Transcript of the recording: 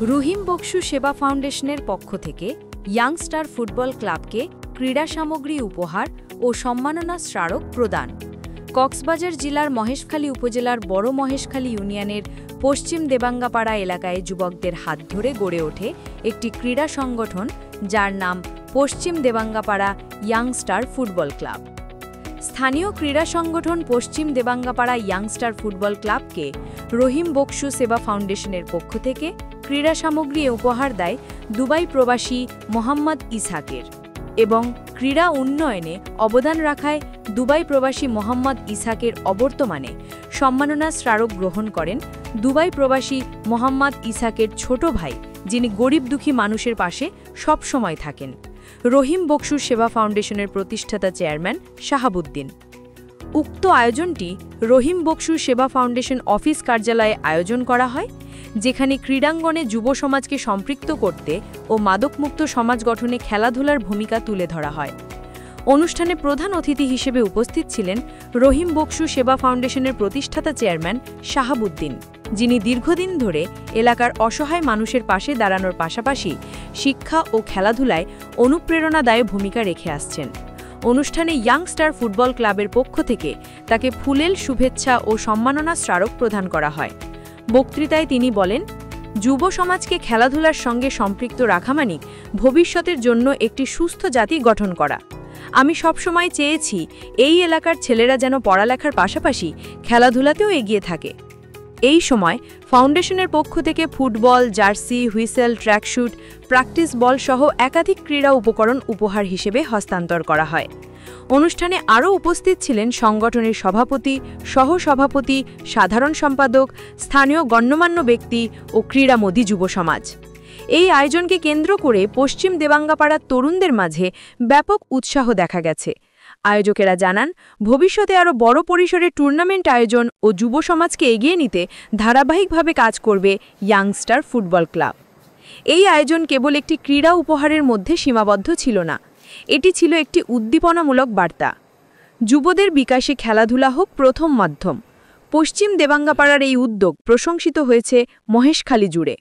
রহিম বকশু সেবা ফাউন্ডেশনের পক্ষ থেকে ইয়াংস্টার ফুটবল ক্লাবকে ক্রীড়া সামগ্রী উপহার ও সম্মাননা স্মারক প্রদান। কক্সবাজার জেলার মহেশখালী উপজেলার বড় মহেশখালী ইউনিয়নের পশ্চিম দেবাঙ্গাপাড়া এলাকায় যুবকদের হাত ধরে গড়ে ওঠে একটি ক্রীড়া সংগঠন, যার নাম পশ্চিম দেবাঙ্গাপাড়া ইয়াংস্টার ফুটবল ক্লাব। স্থানীয় ক্রীড়া সংগঠন পশ্চিম দেবাঙ্গাপাড়া ইয়াংস্টার ফুটবল ক্লাবকে রহিম বকশু সেবা ফাউন্ডেশনের পক্ষ থেকে ক্রীড়া সামগ্রী উপহার দেয় দুবাই প্রবাসী মোহাম্মদ ইসহাকের এবং ক্রীড়া উন্নয়নে অবদান রাখায় দুবাই প্রবাসী মোহাম্মদ ইসহাকের অবর্তমানে সম্মাননা স্মারক গ্রহণ করেন দুবাই প্রবাসী মোহাম্মদ ইসহাকের ছোট ভাই, যিনি গরিব দুঃখী মানুষের পাশে সবসময় থাকেন, রহিম বকশু সেবা ফাউন্ডেশনের প্রতিষ্ঠাতা চেয়ারম্যান শাহাবুদ্দিন। উক্ত আয়োজনটি রহিম বকশু সেবা ফাউন্ডেশন অফিস কার্যালয়ে আয়োজন করা হয়, যেখানে ক্রীড়াঙ্গনে যুব সমাজকে সম্পৃক্ত করতে ও মাদকমুক্ত সমাজ গঠনে খেলাধুলার ভূমিকা তুলে ধরা হয়। অনুষ্ঠানে প্রধান অতিথি হিসেবে উপস্থিত ছিলেন রহিম বকশু সেবা ফাউন্ডেশনের প্রতিষ্ঠাতা চেয়ারম্যান শাহাবুদ্দিন, যিনি দীর্ঘদিন ধরে এলাকার অসহায় মানুষের পাশে দাঁড়ানোর পাশাপাশি শিক্ষা ও খেলাধুলায় অনুপ্রেরণাদায়ক ভূমিকা রেখে আসছেন। অনুষ্ঠানে ইয়াংস্টার ফুটবল ক্লাবের পক্ষ থেকে তাকে ফুলেল শুভেচ্ছা ও সম্মাননা স্মারক প্রদান করা হয়। বক্তৃতায় তিনি বলেন, যুব সমাজকে খেলাধুলার সঙ্গে সম্পৃক্ত রাখা মানে ভবিষ্যতের জন্য একটি সুস্থ জাতি গঠন করা। আমি সবসময় চেয়েছি এই এলাকার ছেলেরা যেন পড়ালেখার পাশাপাশি খেলাধুলাতেও এগিয়ে থাকে। এই সময় ফাউন্ডেশনের পক্ষ থেকে football, jersey, whistle, tracksuit, practice বল সহ একাধিক ক্রীড়া উপকরণ উপহার হিসেবে হস্তান্তর করা হয়। অনুষ্ঠানে আরও উপস্থিত ছিলেন সংগঠনের সভাপতি, সহ-সভাপতি, সাধারণ সম্পাদক, স্থানীয় গণ্যমান্য ব্যক্তি ও ক্রীড়ামোদী যুব সমাজ। এই আয়োজনকে কেন্দ্র করে পশ্চিম দেবাঙ্গাপাড়ার তরুণদের মাঝে ব্যাপক উৎসাহ দেখা গেছে। আয়োজকেরা জানান, ভবিষ্যতে আরও বড় পরিসরে টুর্নামেন্ট আয়োজন ও যুব সমাজকে এগিয়ে নিতে ধারাবাহিকভাবে কাজ করবে ইয়াংস্টার ফুটবল ক্লাব। এই আয়োজন কেবল একটি ক্রীড়া উপহারের মধ্যে সীমাবদ্ধ ছিল না, এটি ছিল একটি উদ্দীপনামূলক বার্তা। যুবদের বিকাশে খেলাধুলা হোক প্রথম মাধ্যম। পশ্চিম দেবাঙ্গাপাড়ার এই উদ্যোগ প্রশংসিত হয়েছে মহেশখালী জুড়ে।